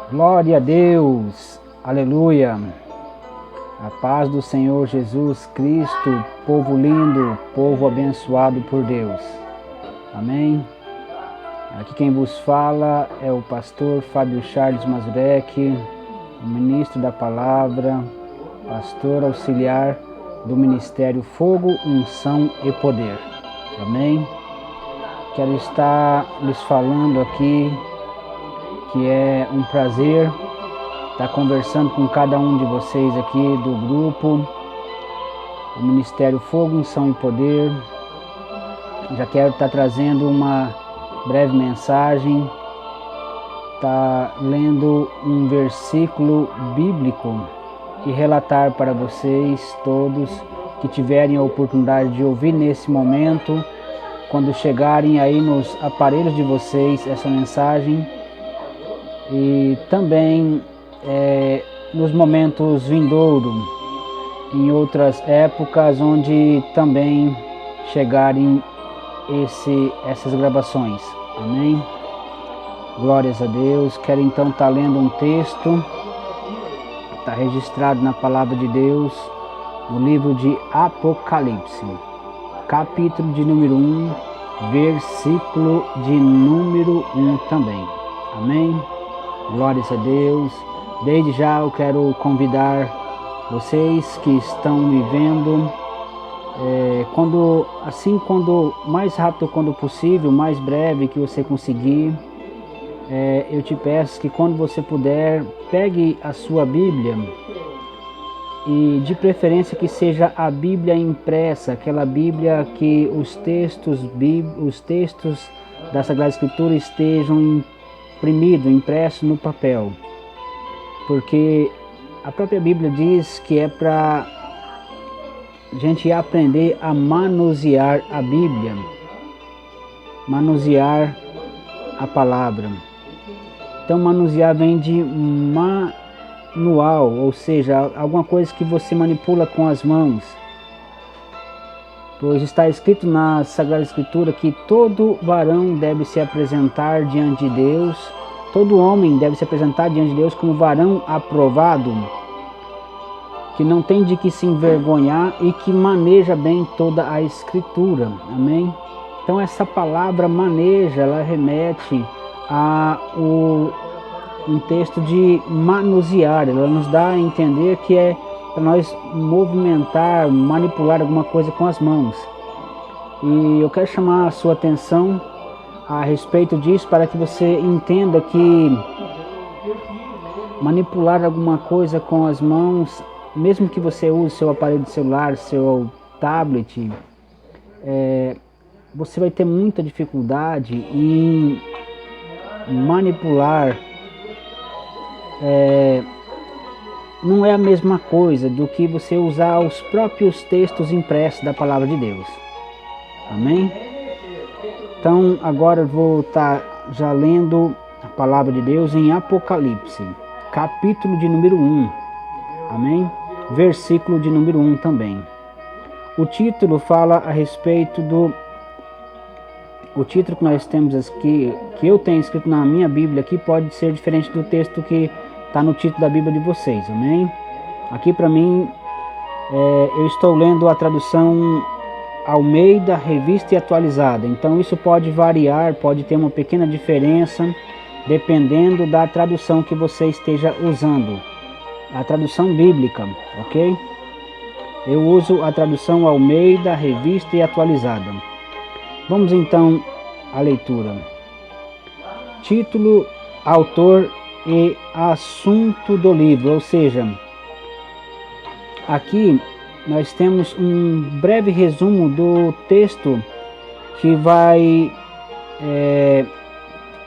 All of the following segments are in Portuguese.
Glória a Deus, aleluia. A paz do Senhor Jesus Cristo, povo lindo, povo abençoado por Deus. Amém. Aqui quem vos fala é o pastor Fábio Charles Mazurek, ministro da palavra, pastor auxiliar do Ministério Fogo, Unção e Poder. Amém. Quero estar lhes falando aqui que é um prazer estar conversando com cada um de vocês aqui do grupo, o Ministério Fogo, Unção e Poder. Já quero estar trazendo uma breve mensagem, lendo um versículo bíblico e relatar para vocês todos que tiverem a oportunidade de ouvir nesse momento, quando chegarem aí nos aparelhos de vocês essa mensagem, e também nos momentos vindouros, em outras épocas, onde também chegarem essas gravações. Amém? Glórias a Deus. Quero então estar lendo um texto, está registrado na Palavra de Deus, no livro de Apocalipse, capítulo de número 1, versículo de número 1 também. Amém? Glórias a Deus. Desde já eu quero convidar vocês que estão me vendo, quando mais rápido, quando possível, mais breve que você conseguir, eu te peço que quando você puder, pegue a sua Bíblia, e de preferência que seja a Bíblia impressa, aquela Bíblia que os textos da Sagrada Escritura estejam impresso no papel, porque a própria Bíblia diz que é para a gente aprender a manusear a Bíblia, manusear a palavra. Então manusear vem de manual, ou seja, alguma coisa que você manipula com as mãos. Pois está escrito na Sagrada Escritura que todo varão deve se apresentar diante de Deus, todo homem deve se apresentar diante de Deus como varão aprovado, que não tem de que se envergonhar e que maneja bem toda a Escritura. Amém? Então essa palavra maneja, ela remete a um texto de manusear, ela nos dá a entender que é para nós movimentar, manipular alguma coisa com as mãos. E eu quero chamar a sua atenção a respeito disso, para que você entenda que manipular alguma coisa com as mãos, mesmo que você use seu aparelho de celular, seu tablet, você vai ter muita dificuldade em manipular. Não é a mesma coisa do que você usar os próprios textos impressos da Palavra de Deus. Amém? Então agora eu vou estar já lendo a Palavra de Deus em Apocalipse, capítulo de número 1. Amém? Versículo de número 1 também. O título fala a respeito o título que nós temos aqui, que eu tenho escrito na minha Bíblia aqui, pode ser diferente do texto que está no título da Bíblia de vocês. Amém? Aqui para mim, eu estou lendo a tradução Almeida, Revista e Atualizada. Então isso pode variar, pode ter uma pequena diferença, dependendo da tradução que você esteja usando. A tradução bíblica, ok? Eu uso a tradução Almeida, Revista e Atualizada. Vamos então à leitura. Título, autor e assunto do livro, ou seja, aqui nós temos um breve resumo do texto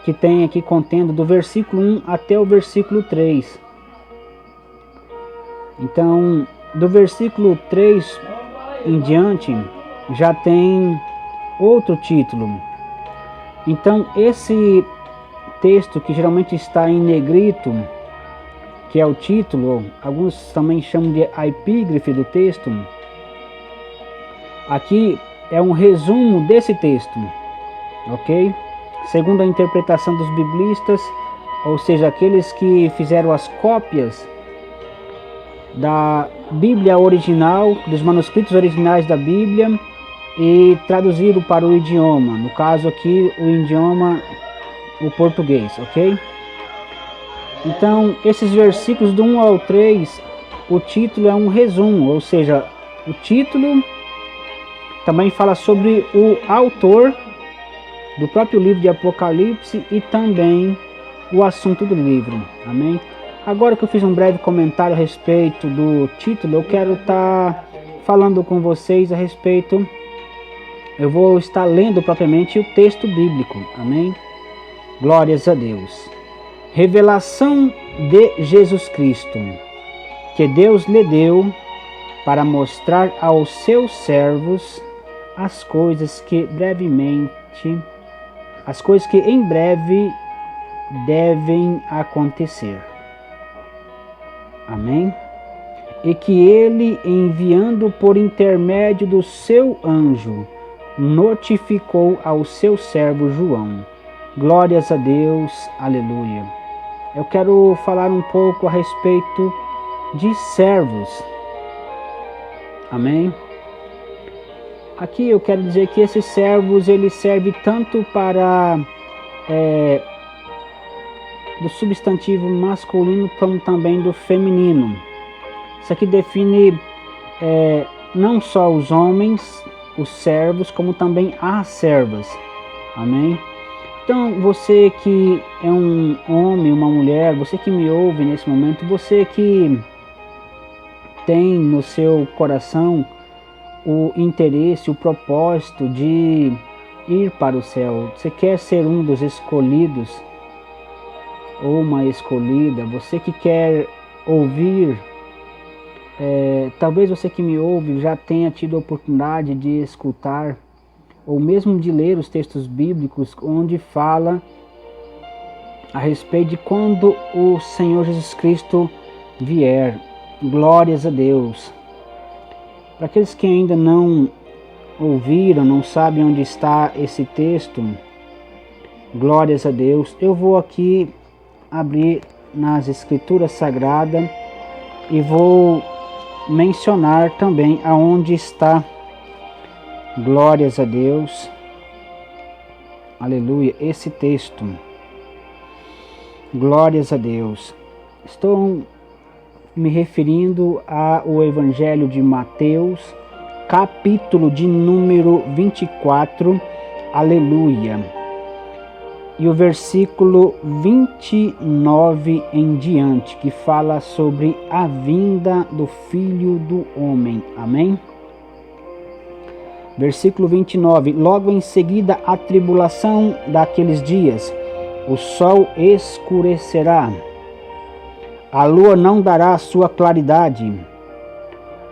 que tem aqui contendo do versículo 1 até o versículo 3. Então, do versículo 3 em diante, já tem outro título. Então, esse texto que geralmente está em negrito, que é o título, alguns também chamam de a epígrafe do texto, aqui é um resumo desse texto, ok? Segundo a interpretação dos biblistas, ou seja, aqueles que fizeram as cópias da Bíblia original, dos manuscritos originais da Bíblia, e traduziram para o idioma, no caso aqui o idioma, o português, ok? Então, esses versículos do 1 ao 3, o título é um resumo, ou seja, o título também fala sobre o autor do próprio livro de Apocalipse e também o assunto do livro, amém? Agora que eu fiz um breve comentário a respeito do título, eu quero estar falando com vocês a respeito, eu vou estar lendo propriamente o texto bíblico, amém? Glórias a Deus. Revelação de Jesus Cristo, que Deus lhe deu para mostrar aos seus servos as coisas que em breve devem acontecer. Amém? E que ele, enviando por intermédio do seu anjo, notificou ao seu servo João. Glórias a Deus, aleluia. Eu quero falar um pouco a respeito de servos. Amém? Aqui eu quero dizer que esses servos, ele serve tanto para do substantivo masculino como também do feminino. Isso aqui define não só os homens, os servos, como também as servas. Amém? Então, você que é um homem, uma mulher, você que me ouve nesse momento, você que tem no seu coração o interesse, o propósito de ir para o céu, você quer ser um dos escolhidos ou uma escolhida, você que quer ouvir, talvez você que me ouve já tenha tido a oportunidade de escutar ou mesmo de ler os textos bíblicos onde fala a respeito de quando o Senhor Jesus Cristo vier. Glórias a Deus. Para aqueles que ainda não ouviram, não sabem onde está esse texto, glórias a Deus, eu vou aqui abrir nas Escrituras Sagradas e vou mencionar também aonde está. Glórias a Deus, aleluia, esse texto. Glórias a Deus. Estou me referindo ao Evangelho de Mateus, capítulo de número 24, aleluia. E o versículo 29 em diante, que fala sobre a vinda do Filho do Homem, amém? Versículo 29, logo em seguida a tribulação daqueles dias, o sol escurecerá, a lua não dará sua claridade,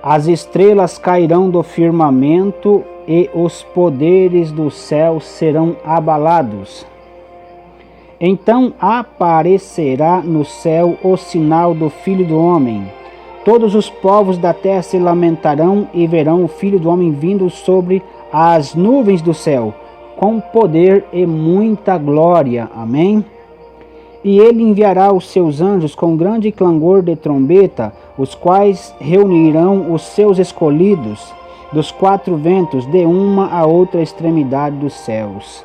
as estrelas cairão do firmamento e os poderes do céu serão abalados. Então aparecerá no céu o sinal do Filho do Homem. Todos os povos da terra se lamentarão e verão o Filho do Homem vindo sobre as nuvens do céu, com poder e muita glória. Amém? E ele enviará os seus anjos com grande clangor de trombeta, os quais reunirão os seus escolhidos dos quatro ventos, de uma a outra extremidade dos céus.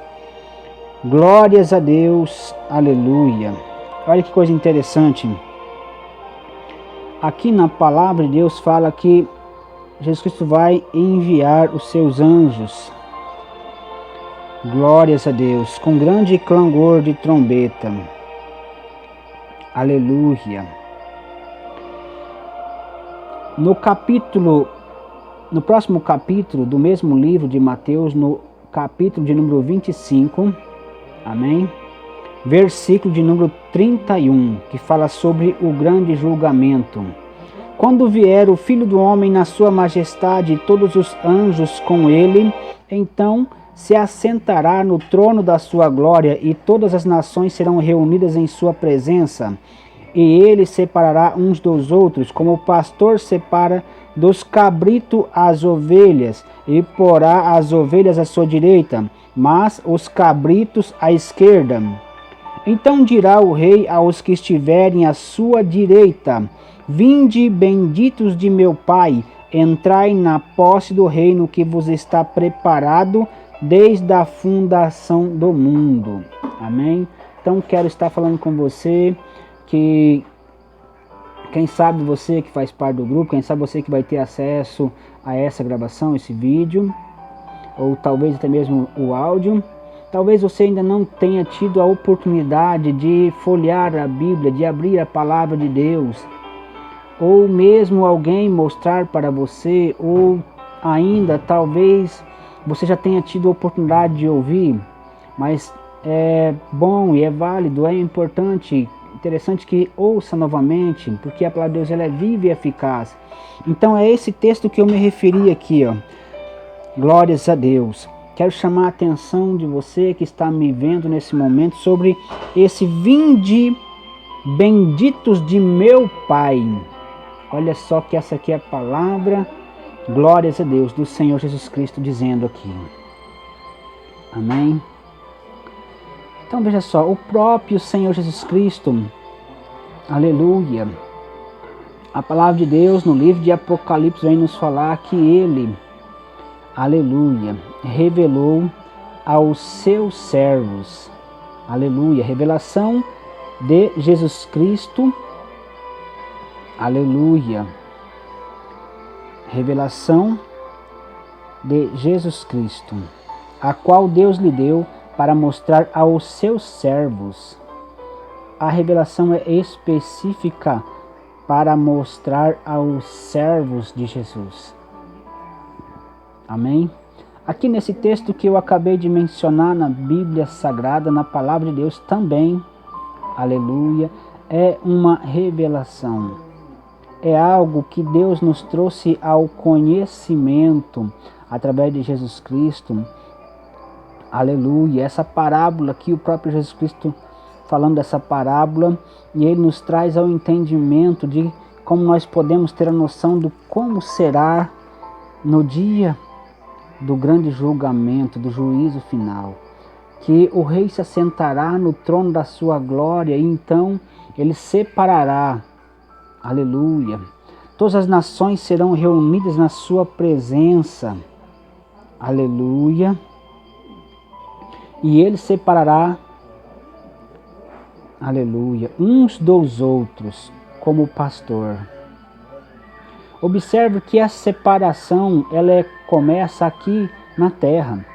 Glórias a Deus, aleluia. Olha que coisa interessante. Aqui na palavra de Deus fala que Jesus Cristo vai enviar os seus anjos. Glórias a Deus, com grande clangor de trombeta. Aleluia. No próximo capítulo do mesmo livro de Mateus, no capítulo de número 25, amém? Versículo de número 31, que fala sobre o grande julgamento. Quando vier o Filho do Homem na sua majestade e todos os anjos com ele, então se assentará no trono da sua glória e todas as nações serão reunidas em sua presença. E ele separará uns dos outros, como o pastor separa dos cabritos as ovelhas, e porá as ovelhas à sua direita, mas os cabritos à esquerda. Então dirá o rei aos que estiverem à sua direita: Vinde, benditos de meu Pai, entrai na posse do reino que vos está preparado desde a fundação do mundo. Amém? Então quero estar falando com você que quem sabe você que faz parte do grupo, quem sabe você que vai ter acesso a essa gravação, esse vídeo, ou talvez até mesmo o áudio. Talvez você ainda não tenha tido a oportunidade de folhear a Bíblia, de abrir a palavra de Deus, ou mesmo alguém mostrar para você, ou ainda talvez você já tenha tido a oportunidade de ouvir, mas é bom e é válido, é importante, interessante que ouça novamente, porque a palavra de Deus ela é viva e eficaz. Então é esse texto que eu me referi aqui, ó. Glórias a Deus. Quero chamar a atenção de você que está me vendo nesse momento sobre esse vinde benditos de meu Pai. Olha só que essa aqui é a palavra, glórias a Deus, do Senhor Jesus Cristo dizendo aqui. Amém? Então veja só, o próprio Senhor Jesus Cristo, aleluia, a palavra de Deus no livro de Apocalipse vem nos falar que Ele, aleluia, revelou aos seus servos, aleluia, revelação de Jesus Cristo, aleluia, revelação de Jesus Cristo, a qual Deus lhe deu para mostrar aos seus servos. A revelação é específica para mostrar aos servos de Jesus. Amém? Aqui nesse texto que eu acabei de mencionar na Bíblia Sagrada, na Palavra de Deus também, aleluia, é uma revelação. É algo que Deus nos trouxe ao conhecimento através de Jesus Cristo. Aleluia, essa parábola aqui, o próprio Jesus Cristo falando dessa parábola, e Ele nos traz ao entendimento de como nós podemos ter a noção do como será no dia do grande julgamento, do juízo final, que o rei se assentará no trono da sua glória e então ele separará, aleluia, todas as nações serão reunidas na sua presença, aleluia, e ele separará, aleluia, uns dos outros como pastor. Observe que a separação ela começa aqui na terra.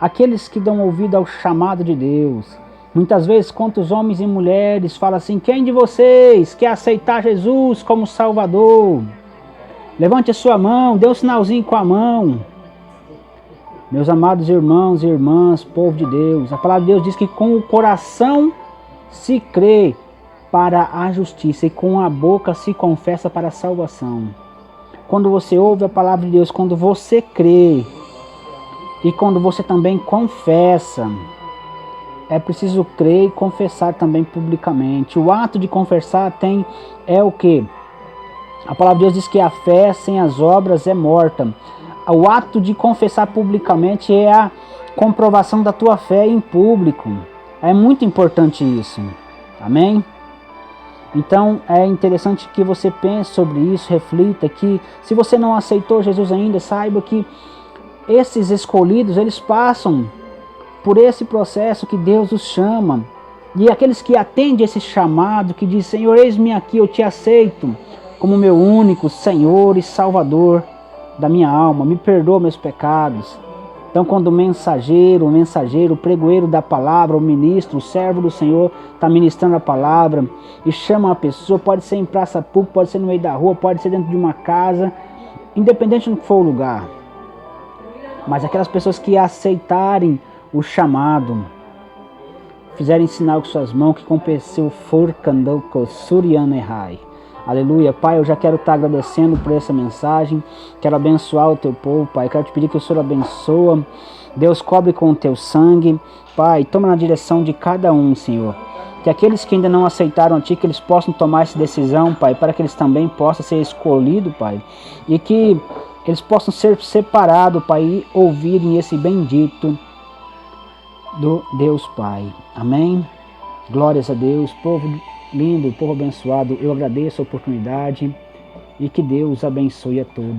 Aqueles que dão ouvido ao chamado de Deus. Muitas vezes, quantos homens e mulheres falam assim: quem de vocês quer aceitar Jesus como Salvador? Levante a sua mão, dê um sinalzinho com a mão. Meus amados irmãos e irmãs, povo de Deus, a palavra de Deus diz que com o coração se crê para a justiça e com a boca se confessa para a salvação. Quando você ouve a palavra de Deus, quando você crê e quando você também confessa, é preciso crer e confessar também publicamente. O ato de confessar é o que? A palavra de Deus diz que a fé sem as obras é morta. O ato de confessar publicamente é a comprovação da tua fé em público. É muito importante isso. Amém? Então é interessante que você pense sobre isso, reflita que se você não aceitou Jesus ainda, saiba que esses escolhidos, eles passam por esse processo que Deus os chama. E aqueles que atendem esse chamado, que diz: Senhor, eis-me aqui, eu te aceito como meu único Senhor e Salvador da minha alma, me perdoa meus pecados. Então quando o mensageiro, o pregoeiro da palavra, o ministro, o servo do Senhor está ministrando a palavra e chama a pessoa, pode ser em praça pública, pode ser no meio da rua, pode ser dentro de uma casa, independente do que for o lugar. Mas aquelas pessoas que aceitarem o chamado, fizerem sinal com suas mãos, que compenseu forcandou surianerrai. Aleluia, Pai, eu já quero estar agradecendo por essa mensagem, quero abençoar o teu povo, Pai, quero te pedir que o Senhor abençoa, Deus cobre com o teu sangue, Pai, toma na direção de cada um, Senhor, que aqueles que ainda não aceitaram a Ti, que eles possam tomar essa decisão, Pai, para que eles também possam ser escolhidos, Pai, e que eles possam ser separados, Pai, e ouvirem esse bendito do Deus Pai, amém? Glórias a Deus, povo lindo, povo abençoado, eu agradeço a oportunidade e que Deus abençoe a todos.